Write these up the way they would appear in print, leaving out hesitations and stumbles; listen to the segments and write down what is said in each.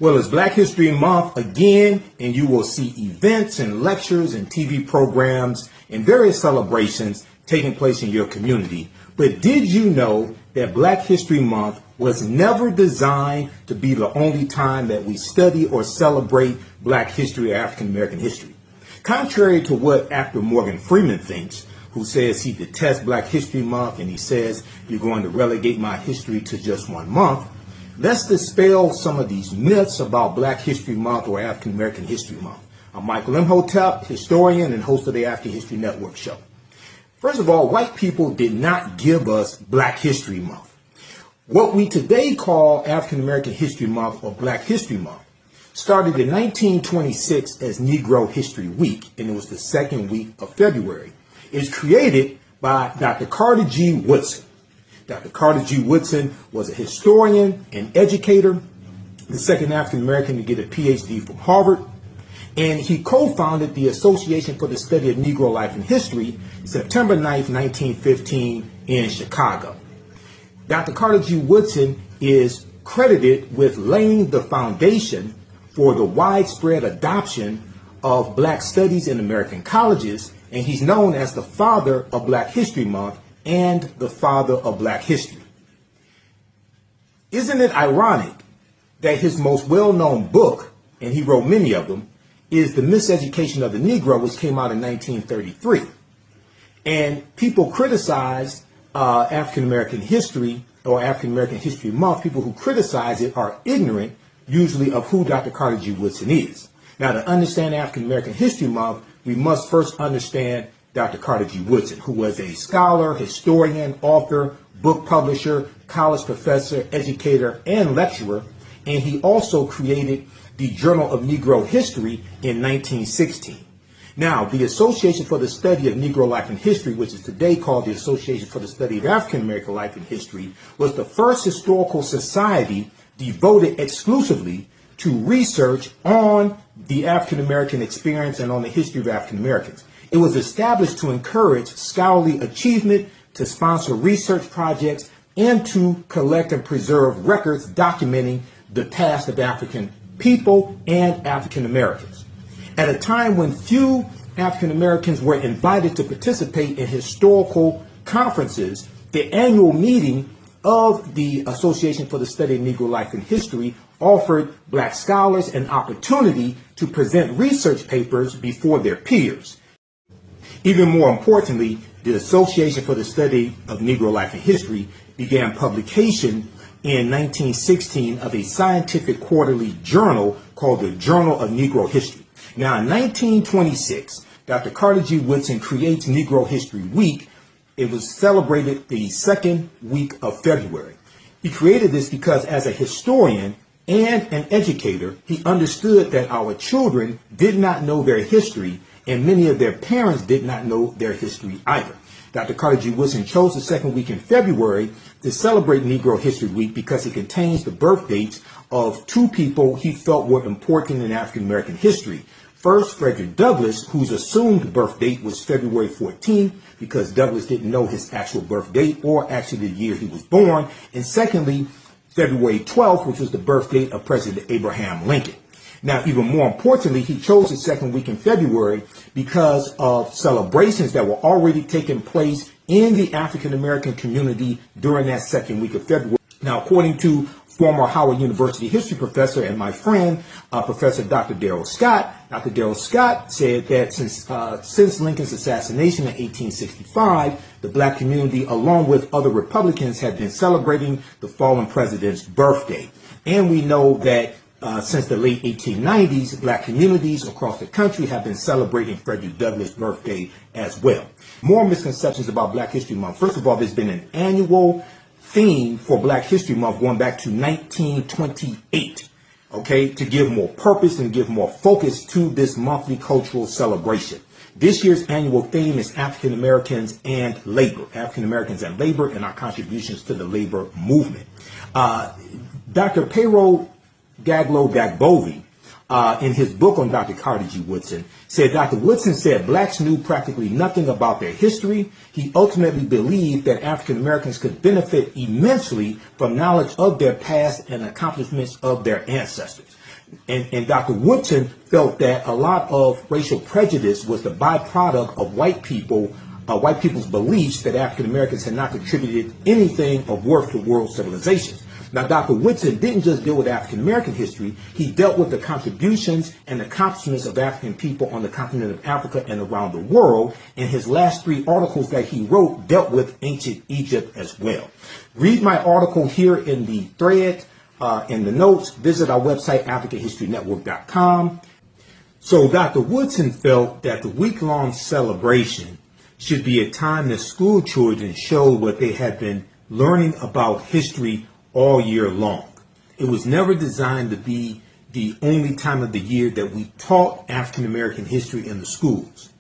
Well, it's Black History Month again, and you will see events and lectures and TV programs and various celebrations taking place in your community. But did you know that Black History Month was never designed to be the only time that we study or celebrate Black history or African American history? Contrary to what actor Morgan Freeman thinks, who says he detests Black History Month and he says you're going to relegate my history to just 1 month, let's dispel some of these myths about Black History Month or African American History Month. I'm Michael Imhotep, historian and host of the African History Network show. First of all, white people did not give us Black History Month. What we today call African American History Month or Black History Month started in 1926 as Negro History Week, and it was the second week of February. It's created by Dr. Carter G. Woodson. Dr. Carter G. Woodson was a historian and educator, the second African American to get a PhD from Harvard, and he co-founded the Association for the Study of Negro Life and History September 9th, 1915 in Chicago. Dr. Carter G. Woodson is credited with laying the foundation for the widespread adoption of Black studies in American colleges, and he's known as the father of Black History Month and the father of Black history. Isn't it ironic that his most well-known book, and he wrote many of them, is The Miseducation of the Negro, which came out in 1933. And people criticize African American history or African American History Month. People who criticize it are ignorant, usually, of who Dr. Carter G. Woodson is. Now, to understand African American History Month, we must first understand Dr. Carter G. Woodson, who was a scholar, historian, author, book publisher, college professor, educator, and lecturer. And he also created the Journal of Negro History in 1916. Now, the Association for the Study of Negro Life and History, which is today called the Association for the Study of African American Life and History, was the first historical society devoted exclusively to research on the African American experience and on the history of African Americans. It was established to encourage scholarly achievement, to sponsor research projects, and to collect and preserve records documenting the past of African people and African Americans. At a time when few African Americans were invited to participate in historical conferences, the annual meeting of the Association for the Study of Negro Life and History offered Black scholars an opportunity to present research papers before their peers. Even more importantly, the Association for the Study of Negro Life and History began publication in 1916 of a scientific quarterly journal called the Journal of Negro History. Now, in 1926, Dr. Carter G. Woodson creates Negro History Week. It was celebrated the second week of February. He created this because as a historian and an educator, he understood that our children did not know their history, and many of their parents did not know their history either. Dr. Carter G. Woodson chose the second week in February to celebrate Negro History Week because it contains the birth dates of two people he felt were important in African American history. First, Frederick Douglass, whose assumed birth date was February 14th because Douglass didn't know his actual birth date or actually the year he was born. And secondly, February 12th, which was the birth date of President Abraham Lincoln. Now, even more importantly, he chose the second week in February because of celebrations that were already taking place in the African American community during that second week of February. Now, according to former Howard University history professor and my friend, Professor Dr. Darrell Scott, Dr. Darrell Scott said that since Lincoln's assassination in 1865, the Black community, along with other Republicans, had been celebrating the fallen president's birthday. And we know that since the late 1890s, Black communities across the country have been celebrating Frederick Douglass' birthday as well. More misconceptions about Black History Month. First of all, there's been an annual theme for Black History Month going back to 1928, okay, to give more purpose and give more focus to this monthly cultural celebration. This year's annual theme is African Americans and labor, African Americans and labor, and our contributions to the labor movement. Dr. Pero Gaglo Dagbovi in his book on Dr. Carter G. Woodson, said Dr. Woodson said blacks knew practically nothing about their history. He ultimately believed that African Americans could benefit immensely from knowledge of their past and accomplishments of their ancestors. And Dr. Woodson felt that a lot of racial prejudice was the byproduct of white people's beliefs that African Americans had not contributed anything of worth to world civilizations. Now, Dr. Woodson didn't just deal with African American history. He dealt with the contributions and accomplishments of African people on the continent of Africa and around the world. And his last 3 articles that he wrote dealt with ancient Egypt as well. Read my article here in the thread. In the notes, visit our website, AfricanHistoryNetwork.com. So Dr. Woodson felt that the week-long celebration should be a time that school children showed what they had been learning about history all year long. It was never designed to be the only time of the year that we taught African American history in the schools.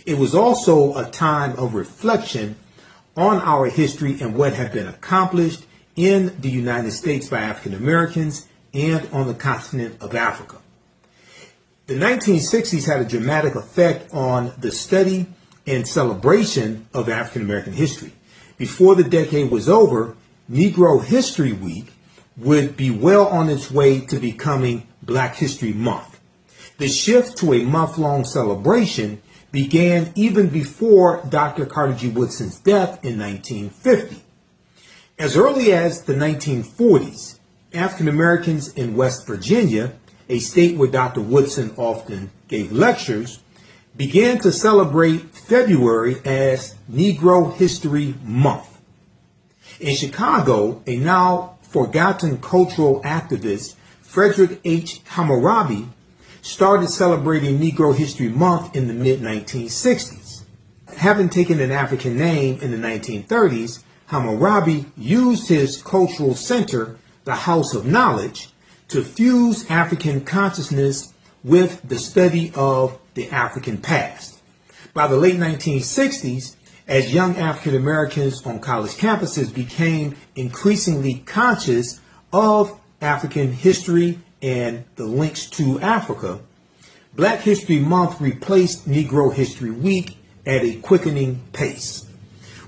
It was also a time of reflection on our history and what had been accomplished in the United States by African Americans and on the continent of Africa. The 1960s had a dramatic effect on the study and celebration of African American history. Before the decade was over, Negro History Week would be well on its way to becoming Black History Month. The shift to a month-long celebration began even before Dr. Carter G. Woodson's death in 1950. As early as the 1940s, African Americans in West Virginia, a state where Dr. Woodson often gave lectures, began to celebrate February as Negro History Month. In Chicago, a now forgotten cultural activist, Frederick H. Hammurabi, started celebrating Negro History Month in the mid-1960s. Having taken an African name in the 1930s, Hammurabi used his cultural center, the House of Knowledge, to fuse African consciousness with the study of the African past. By the late 1960s, as young African Americans on college campuses became increasingly conscious of African history and the links to Africa, Black History Month replaced Negro History Week at a quickening pace.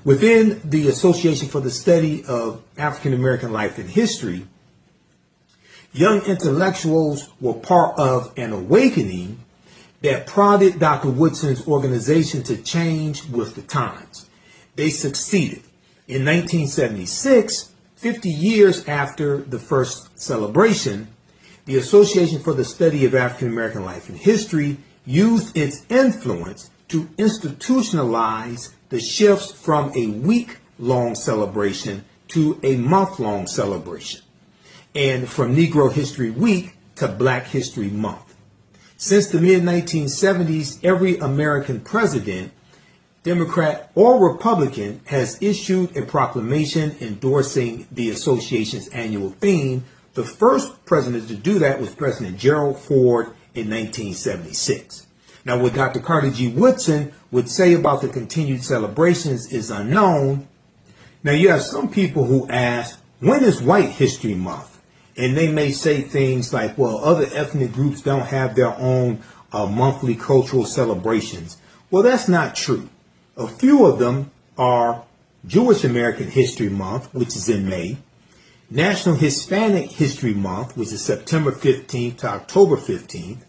Within the Association for the Study of African American Life and History, young intellectuals were part of an awakening that prodded Dr. Woodson's organization to change with the times. They succeeded. In 1976, 50 years after the first celebration, the Association for the Study of African American Life and History used its influence to institutionalize the shifts from a week-long celebration to a month-long celebration, and from Negro History Week to Black History Month. Since the mid-1970s, every American president, Democrat or Republican, has issued a proclamation endorsing the association's annual theme. The first president to do that was President Gerald Ford in 1976. Now, what Dr. Carter G. Woodson would say about the continued celebrations is unknown. Now, you have some people who ask, when is White History Month? And they may say things like, well, other ethnic groups don't have their own monthly cultural celebrations. Well, that's not true. A few of them are Jewish American History Month, which is in May, National Hispanic History Month, which is September 15th to October 15th.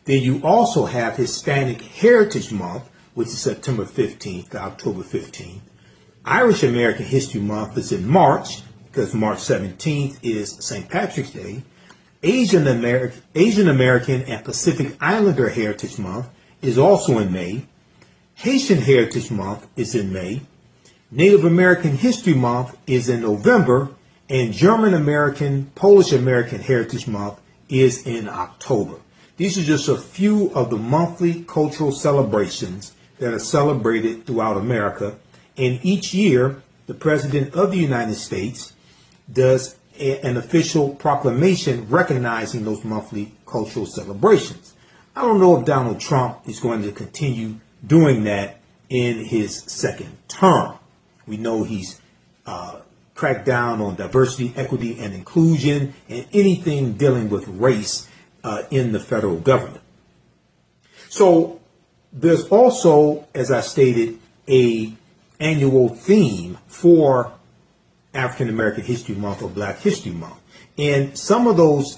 Then you also have Hispanic Heritage Month, which is September 15th to October 15th. Irish American History Month is in March, because March 17th is St. Patrick's Day. Asian American and Pacific Islander Heritage Month is also in May. Haitian Heritage Month is in May. Native American History Month is in November. And German American, Polish American Heritage Month is in October. These are just a few of the monthly cultural celebrations that are celebrated throughout America. And each year, the President of the United States does an official proclamation recognizing those monthly cultural celebrations. I don't know if Donald Trump is going to continue doing that in his second term. We know he's cracked down on diversity, equity, and inclusion, and anything dealing with race in the federal government. So there's also, as I stated, a annual theme for African American History Month or Black History Month. And some of those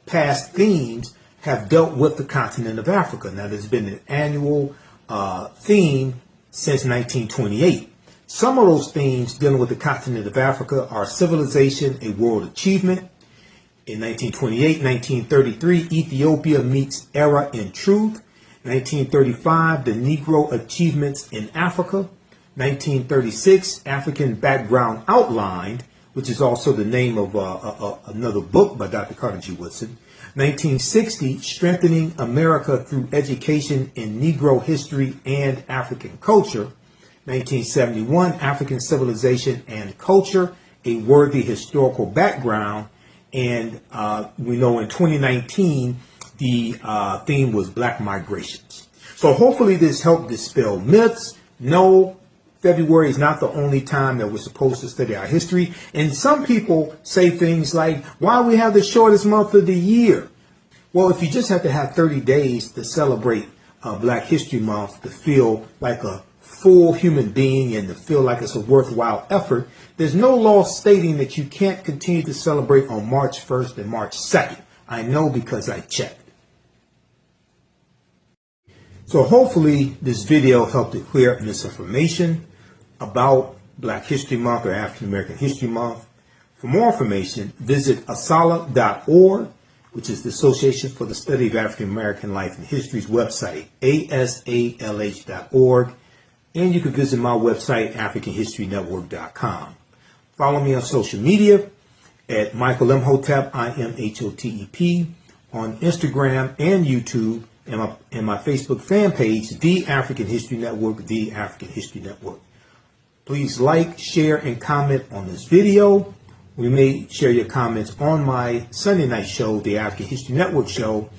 past themes have dealt with the continent of Africa. Now, there's been an annual theme since 1928. Some of those themes dealing with the continent of Africa are civilization, a world achievement. In 1928, 1933, Ethiopia meets era in truth. 1935, the Negro achievements in Africa. 1936, African background outlined, which is also the name of another book by Dr. Carter G. Woodson. 1960, strengthening America through education in Negro history and African culture. 1971, African civilization and culture, a worthy historical background. And we know in 2019, the theme was Black migrations. So hopefully this helped dispel myths. No, February is not the only time that we're supposed to study our history. And some people say things like, why we have the shortest month of the year? Well, if you just have to have 30 days to celebrate Black History Month to feel like a full human being and to feel like it's a worthwhile effort, there's no law stating that you can't continue to celebrate on March 1st and March 2nd. I know because I checked. So hopefully this video helped to clear up misinformation about Black History Month or African American History Month. For more information, visit asala.org, which is the Association for the Study of African American Life and History's website, asalh.org. And you can visit my website, africanhistorynetwork.com. Follow me on social media at Michael Imhotep, IMHOTEP, on Instagram and YouTube, and my Facebook fan page, The African History Network, The African History Network. Please like, share, and comment on this video. We may share your comments on my Sunday night show, The African History Network Show,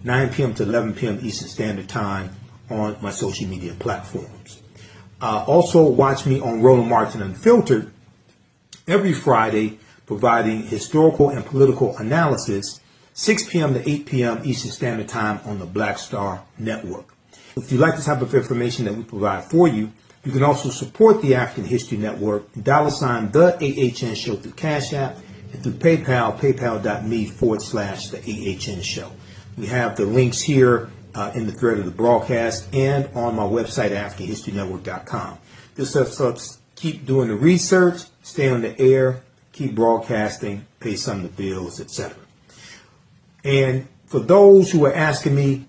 9 p.m. to 11 p.m. Eastern Standard Time on my social media platforms. Also, watch me on Roland Martin Unfiltered every Friday, providing historical and political analysis, 6 p.m. to 8 p.m. Eastern Standard Time on the Black Star Network. If you like this type of information that we provide for you, you can also support the African History Network, $, the AHN Show through Cash App, and through PayPal, paypal.me/the AHN Show. We have the links here in the thread of the broadcast and on my website, AfricanHistoryNetwork.com. This helps us keep doing the research, stay on the air, keep broadcasting, pay some of the bills, etc. And for those who are asking me,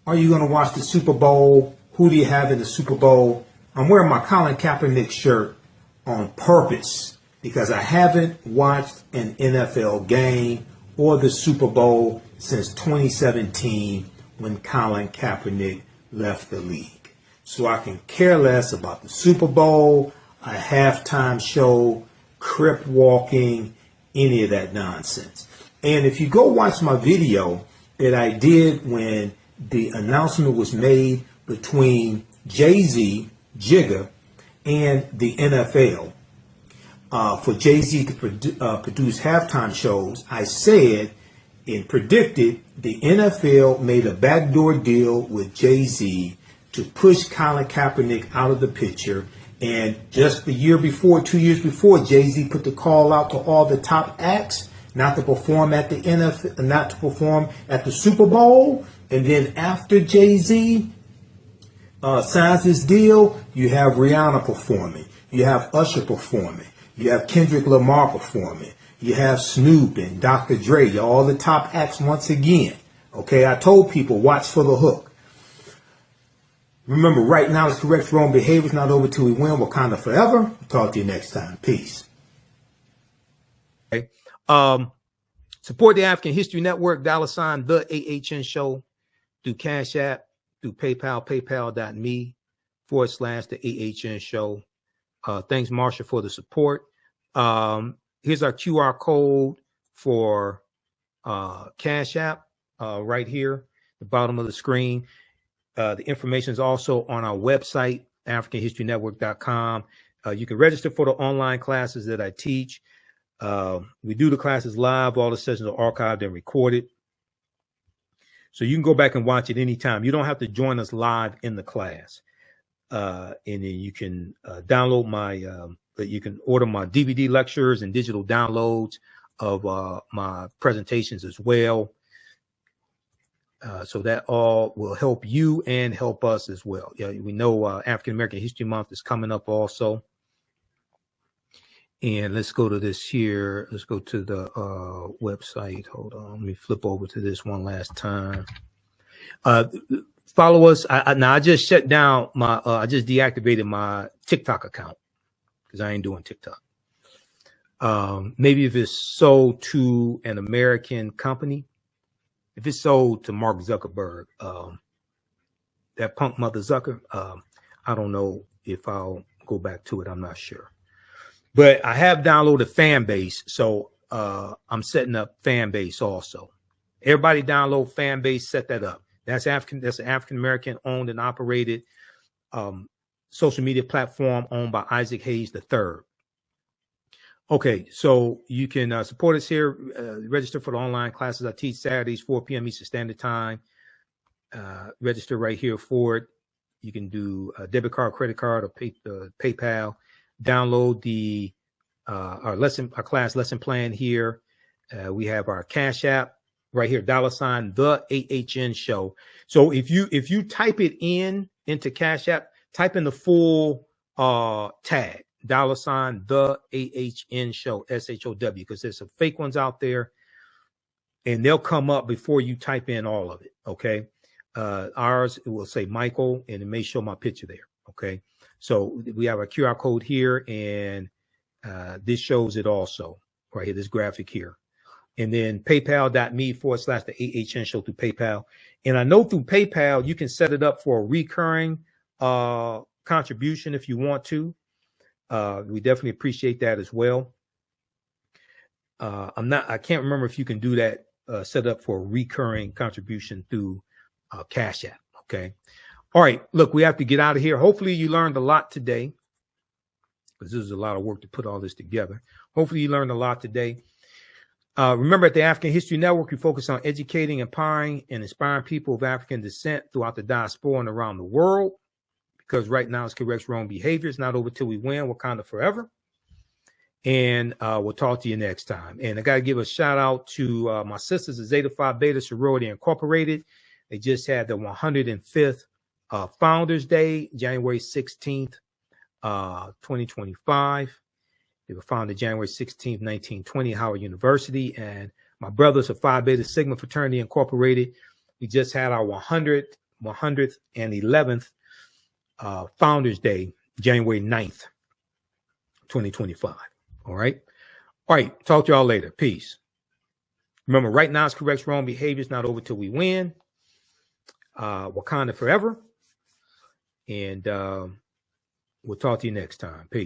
are you going to watch the Super Bowl? Who do you have in the Super Bowl? I'm wearing my Colin Kaepernick shirt on purpose because I haven't watched an NFL game or the Super Bowl since 2017 when Colin Kaepernick left the league. So I can care less about the Super Bowl, a halftime show, crip walking, any of that nonsense. And if you go watch my video that I did when the announcement was made between Jay-Z, Jigga, and the NFL for Jay-Z to produce halftime shows, I said and predicted the NFL made a backdoor deal with Jay-Z to push Colin Kaepernick out of the picture. And just the year before, 2 years before, Jay-Z put the call out to all the top acts not to perform at the NFL, not to perform at the Super Bowl. And then after Jay-Z signs this deal, you have Rihanna performing, you have Usher performing, you have Kendrick Lamar performing, you have Snoop and Dr. Dre, all the top acts once again. Okay, I told people, watch for the hook. Remember, right now is correct wrong behavior. It's not over till we win. Wakanda forever. Talk to you next time. Peace. Okay. Support the African History Network, $, the AHN Show, through Cash App, through PayPal, paypal.me/the AHN Show. Thanks, Marsha, for the support. Here's our QR code for Cash App right here, the bottom of the screen. The information is also on our website, AfricanHistoryNetwork.com. You can register for the online classes that I teach. We do the classes live. All the sessions are archived and recorded. So you can go back and watch it anytime. You don't have to join us live in the class. And then you can download you can order my DVD lectures and digital downloads of my presentations as well. So that all will help you and help us as well. Yeah, we know African American History Month is coming up also. And let's go to this here. Let's go to the website. Hold on. Let me flip over to this one last time. Follow us. Now I just shut down my, I just deactivated my TikTok account because I ain't doing TikTok. Maybe if it's sold to an American company, if it's sold to Mark Zuckerberg, that punk mother Zucker, I don't know if I'll go back to it. I'm not sure. But I have downloaded Fanbase, so I'm setting up Fanbase also. Everybody download Fanbase, set that up. That's an African American owned and operated social media platform owned by Isaac Hayes III. Okay, so you can support us here. Register for the online classes I teach Saturdays, 4 p.m. Eastern Standard Time. Register right here for it. You can do a debit card, credit card, or PayPal. Download the our class lesson plan here. We have our Cash App right here, $, the AHN show. So if you type it into Cash App, type in the full tag, $, the AHN show, SHOW, because there's some fake ones out there and they'll come up before you type in all of it. Okay. Ours, it will say Michael and it may show my picture there. Okay. So we have a QR code here and this shows it also right here, this graphic here. And then paypal.me/the AHN show through PayPal. And I know through PayPal, you can set it up for a recurring contribution if you want to. We definitely appreciate that as well. I can't remember if you can do that, set up for a recurring contribution through Cash App. Okay. All right. Look, we have to get out of here. Hopefully you learned a lot today because this is a lot of work to put all this together. Hopefully you learned a lot today. Remember, at the African History Network, we focus on educating, empowering, and inspiring people of African descent throughout the diaspora and around the world. Because right now it's corrects wrong behavior. It's not over till we win. Wakanda forever. And we'll talk to you next time. And I got to give a shout out to my sisters at Zeta Phi Beta Sorority Incorporated. They just had the 105th Founders Day, January 16th, 2025. They were founded January 16th, 1920, Howard University. And my brothers of Phi Beta Sigma Fraternity Incorporated, we just had our 111th Founders Day, January 9th, 2025. All right. All right. Talk to y'all later. Peace. Remember, right now it's corrects wrong behavior. It's not over till we win. Wakanda forever. And we'll talk to you next time. Peace.